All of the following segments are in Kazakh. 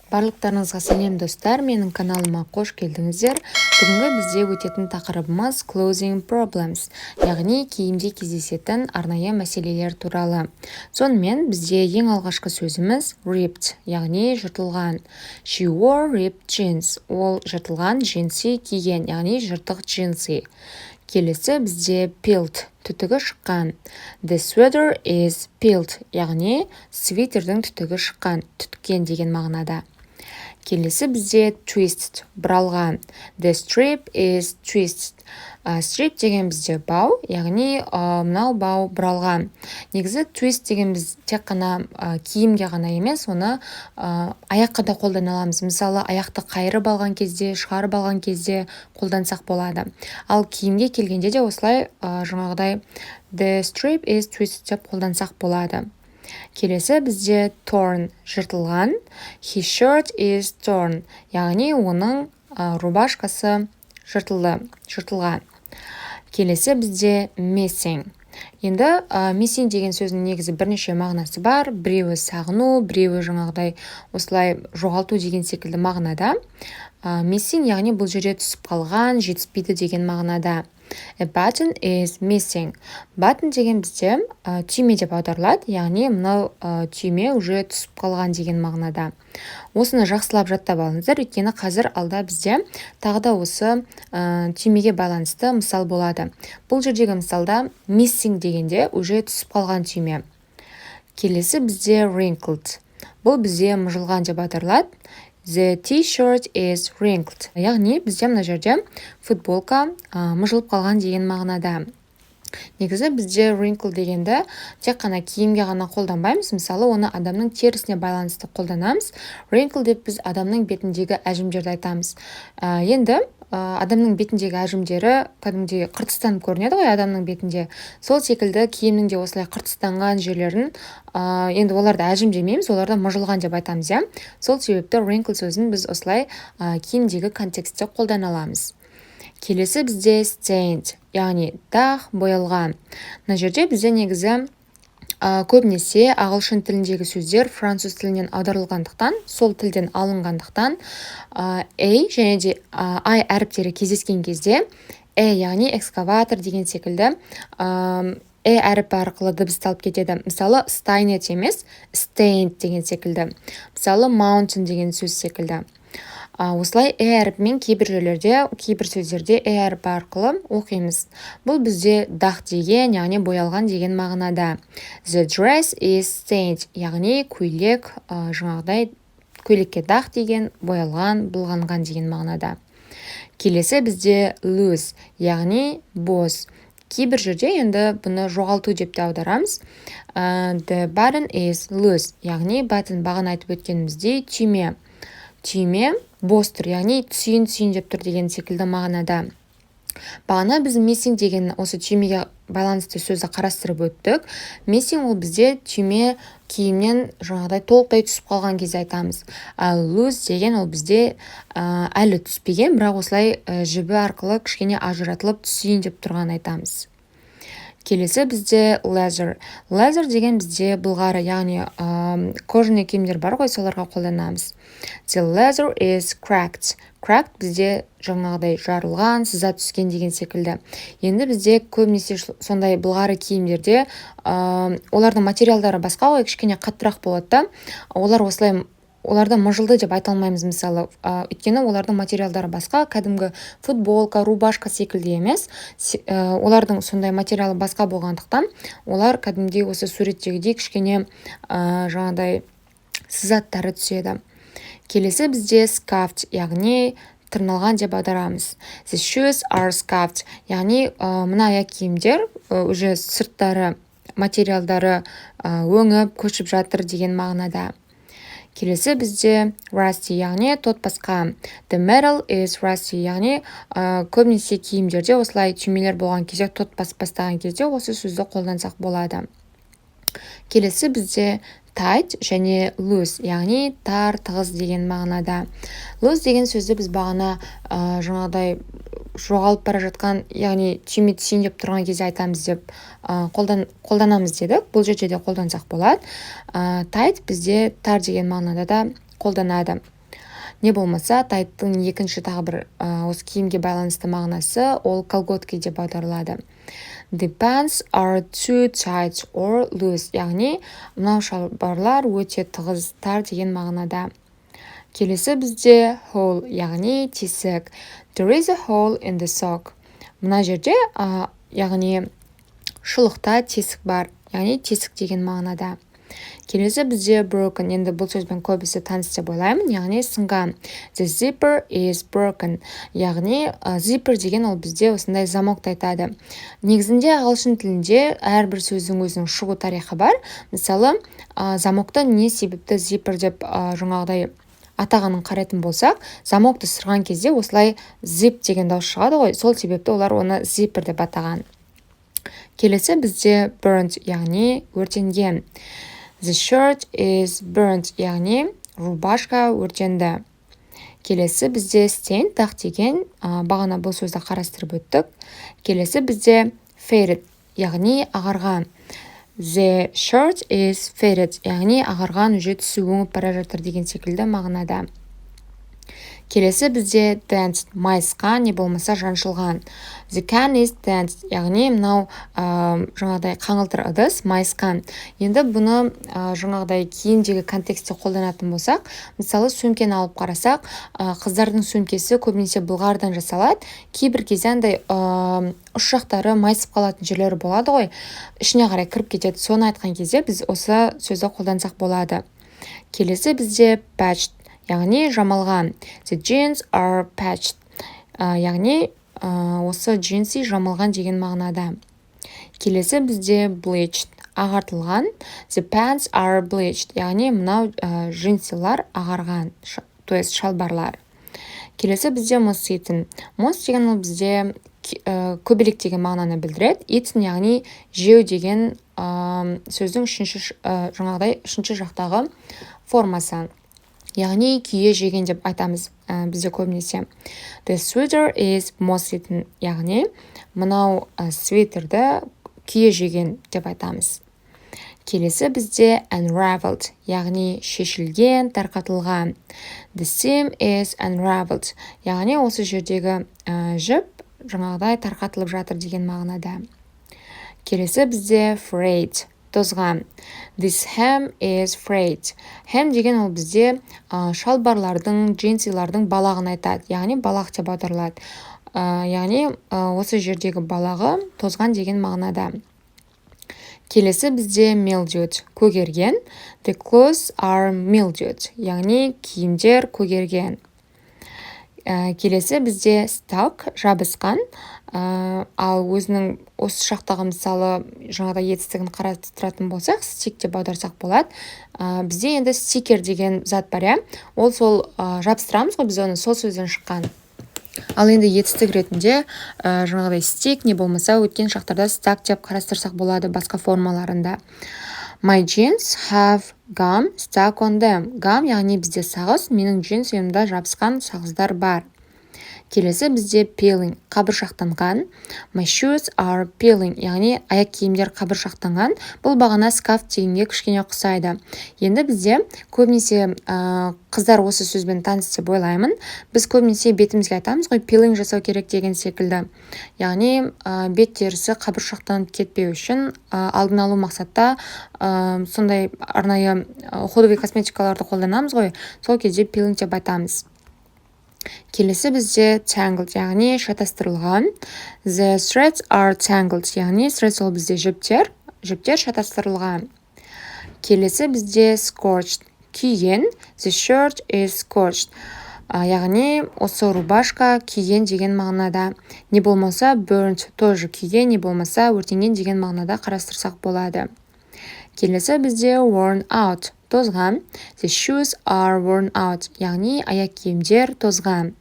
Барлықтарыңызға сәлем достар, менің каналыма қош келдіңіздер. Бүгінгі бізде өтетін тақырыбымыз clothing problems, яғни киімде кездесетін арнайы мәселелер туралы. Сонымен бізде ең алғашқы сөзіміз ripped, яғни жыртылған. She wore ripped jeans, ол жыртылған джинсы киген, яғни жыртық джинсы. Келесі бізде peeled, түтігі шыққан. The sweater is peeled, яғни свитердің түтігі шыққан, түткен деген мағынада. Келесі бізде twisted, бұралған. The strip is twisted. Strip деген бізде бау, яғни мынау бау бұралған. Негізі twist деген біз тек қана киімге ғана емес, оны аяққа да қолдана аламыз. Мысалы, аяқты қайырып алған кезде, шығарып алған кезде қолдансақ болады. Ал киімге келгенде де осылай жаңағыдай the strip is twisted деп қолдансақ болады. Келесі бізде torn, жыртылған. His shirt is torn, яғни оның рубашкасы жыртылған. Келесі бізде missing. Енді missing деген сөздің негізі бірнеше мағынасы бар. Біреуі сағыну, біреуі жаңағыдай осылай жоғалту деген секілді мағынада. Missing, яғни бұл жерде түсіп қалған, жетіспейді деген мағынада. A button is missing. Button деген бізде түйме деп аударылады, яғни мынау түйме уже түсіп қалған деген мағынада. Осыны жақсылап жаттап алыңыздар, өйткені қазір алда бізде тағы да осы түймеге байланысты мысал болады. Бұл жердегі мысалда missing дегенде уже түсіп қалған түйме. Келесі бізде wrinkled. Бұл бізде мұжылған деп аударылады. The t-shirt is wrinkled. Яғни бізде мына жерде футболка мұжылып қалған деген мағынада. Негізі бізде wrinkle дегенді тек қана киімге ғана қолданбаймыз. Мысалы, оны адамның терісіне байланысты қолданамыз. Wrinkle деп біз адамның бетіндегі әжімдерді айтамыз. Енді адамның бетіндегі әжімдері кәдімгідей қыртыстанып көрінеді ғой адамның бетінде. Сол секілді киімнің де осылай қыртыстанған жерлерін енді оларды әжім демейміз, оларды мұжылған деп айтамыз, иә. Сол себепті wrinkle сөзін біз осылай киімдегі контекстте қолдана аламыз. Келесі бізде stained, яғни дақ, боялған. Мына жерде бізде негізі көбінесе ағылшын тіліндегі сөздер француз тілінен аударылғандықтан, сол тілден алынғандықтан, A және де I әріптері кездескен кезде, яғни экскаватор деген секілді, әріпі арқылы дыбысталып кетеді. Мысалы, stained емес, stained деген секілді. Мысалы, mountain деген сөз секілді. Осылай әріпімен кейбір жерлерде, кейбір сөздерде әріпі арқылы оқимыз. Бұл бізде дақ деген, яғни боялған деген мағынада. The dress is stained, яғни көйлек, жаңағыдай көйлекке дақ деген, боялған, былғанған деген мағынада. Келесі бізде loose, яғни бос. Кейбір жерде енді бұны жоғалту деп те аударамыз. The button is loose, яғни button бағана айтып өткеніміздей түйме. Түйме бос тұр, яғни түсейін деп тұр деген секілді мағынада. Бағана біз missing деген осы түймеге байланысты сөзді қарастырып өттік. Missing ол бізде түйме киімнен жаңағыдай толықтай түсіп қалған кезде айтамыз. Ал loose деген ол бізде әлі түспеген, бірақ осылай жібі арқылы кішкене ажыратылып түсейін деп тұрған айтамыз. Келесі бізде leather. Leather деген бізде былғары, яғни кожаный киімдер бар ғой, соларға қолданамыз. The leather is cracked. Cracked бізде жаңағыдай жарылған, сыза түскен деген секілді. Енді бізде көбінесе сондай былғары киімдерде олардың материалдары басқа ғой, кішкене қаттырақ болады да. Оларды мұжылды деп айта алмаймыз, мысалы, өйткені олардың материалдары басқа, кәдімгі футболка, рубашка секілді емес. Олардың сондай материалы басқа болғандықтан, олар кәдімгідей осы суреттегідей кішкене жаңағыдай сызаттары түседі. Келесі бізде scuffed, яғни тырналған деп аударамыз. The shoes are scuffed, яғни мына аяқ киімдер уже сырттары, материалдары өңіп, көшіп жатыр деген мағынада. Келесі бізде rusty, яғни тот басқа. The metal is rusty, яғни көбінесе киімдерде осылай түймелер болған кезде, тот бастаған кезде осы сөзді қолдансақ болады. Келесі бізде tight және loose, яғни тар, тығыз деген мағынада. Loose деген сөзді біз бағана жаңағыдай жоғалып бара жатқан, яғни түйме түсейін деп тұрған кезде айтамыз деп қолданамыз дедік. Бұл жерде де қолдансақ болады. Tight бізде тар деген мағынада да қолданады. не болмаса тайттың екінші тағы бір осы киімге байланысты мағынасы ол колготки деп аударылады. The pants are too tight or loose, яғни мынау шалбарлар өте тығыз, тар деген мағынада. Келесі бізде hole, яғни тесік. There is a hole in the sock. Мына жерде яғни шұлықта тесік бар, яғни тесік деген мағынада. Келесі бізде broken, енді бұл сөзбен көбісі таныс деп ойлаймын, яғни сынған. The zipper is broken, яғни zipper деген ол бізде осындай замокты айтады. Негізінде ағылшын тілінде әрбір сөздің өзінің шығу тарихы бар. Мысалы, замокты не себепті zipper деп жаңағыдай атағанын қарайтын болсақ, замокты сырған кезде осылай zip деген дауыс шығады ғой, сол себепті олар оны zipper деп атаған. Келесі бізде burnt, яғни өртенген. The shirt is burnt, яғни рубашка өртенді. Келесі бізде stain, дақ деген, бағана бұл сөзді қарастырып өттік. Келесі бізде faded, яғни ағарған. The shirt is faded, яғни ағарған, уже түсі өңіп бара жатыр деген секілді мағынада. Келесі бізде danced, майысқан, не болмаса жаншылған. The can is danced, яғни мынау жаңағыдай қаңылтыр ыдыс, майысқан. Енді бұны жаңағыдай киімдегі контекстте қолданатын болсақ, мысалы сөмкені алып қарасақ, қыздардың сөмкесі көбінесе былғардан жасалады. Кейбір кезде андай ұш жақтары майысып қалатын жерлері болады ғой, ішіне қарай кіріп кетеді. Соны айтқан кезде біз осы сөзді қолдансақ болады. Келесі бізде patched, яғни жамалған. The jeans are patched, яғни осы джинсы жамалған деген мағынада. Келесі бізде bleached, ағартылған. The pants are bleached, яғни мынау джинсылар ағарған, то есть шалбарлар. Келесі бізде moss eaten. Moss деген ол бізде көбелек деген мағынаны білдіреді. Eaten, яғни жеу деген сөздің үшінші жақтағы формасы. Яғни күйе жеген деп айтамыз бізде көбінесе. The sweater is moss eaten, яғни мынау свитерді күйе жеген деп айтамыз. Келесі бізде unraveled, яғни шешілген, тарқатылған. The seam is unraveled, яғни осы жердегі жіп жаңағыдай тарқатылып жатыр деген мағынада. Келесі бізде frayed, тозған. This hem is frayed. Hem деген ол бізде шалбарлардың, джинсилардың балағын айтады, яғни балақ деп аударылады. Яғни осы жердегі балағы тозған деген мағынада. Келесі бізде mildewed, көгерген. The clothes are mildewed, яғни киімдер көгерген. Келесі бізде stuck, жабысқан. Ал өзінің осы шақтағы мысалы жаңада етістігін қарастыратын болсақ, stick деп аударсақ болады. Бізде енді sticker деген зат бар, ол сол жабыстырамыз ғой, біз оны сол сөзден шыққан. Ал енді етістік ретінде жаңағыдай stick не болмаса өткен шақтарда stuck деп қарастырсақ болады басқа формаларында. My jeans have gum stuck on them. Gum яғни бізде сағыз, менің джинсымда жабысқан сағыздар бар. Келесі бізде peeling, қабыршақтанған. My shoes are peeling, яғни аяқ киімдер қабыршақтанған. Бұл бағана скаф дегенге кішкене ұқсайды. Енді бізде көбінесе қыздар осы сөзбен таныс деп ойлаймын. Біз көбінесе бетімізге айтамыз ғой, peeling жасау керек деген секілді. Яғни бет терісі қабыршақтанып кетпеу үшін алдын алу мақсатта сондай арнайы ходовый косметикаларды қолданамыз ғой, сол кезде peeling деп айтамыз. Келесі бізде tangled, яғни шатастырылған. The threads are tangled, яғни threads ол бізде жіптер шатастырылған. Келесі бізде scorched, күйген. The shirt is scorched, яғни осы рубашка күйген деген мағынада. Не болмаса burnt, тоже күйген, не болмаса өртенген деген мағынада қарастырсақ болады. Келесі бізде worn out, тозған. The shoes are worn out, яғни аяқ киімдер тозған.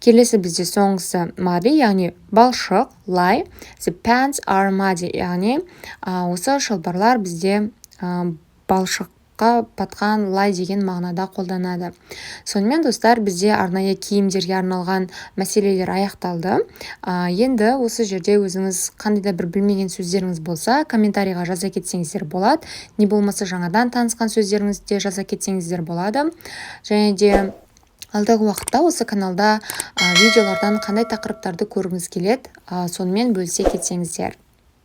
Келесі бізде соңғысы muddy, яғни балшық, лай. The pants are muddy, яғни осы шалбарлар бізде балшыққа батқан лай деген мағынада қолданады. Сонымен достар, бізде арнайы киімдерге арналған мәселелер аяқталды. Енді осы жерде өзіңіз қандай да бір білмеген сөздеріңіз болса, комментарийға жаза кетсеңіздер болады. Не болмаса жаңадан танысқан сөздеріңізде жаза кетсеңіздер болады. Және де алдағы уақытта осы каналда видеолардан қандай тақырыптарды көргіңіз келеді, сонымен бөлісе кетсеңіздер.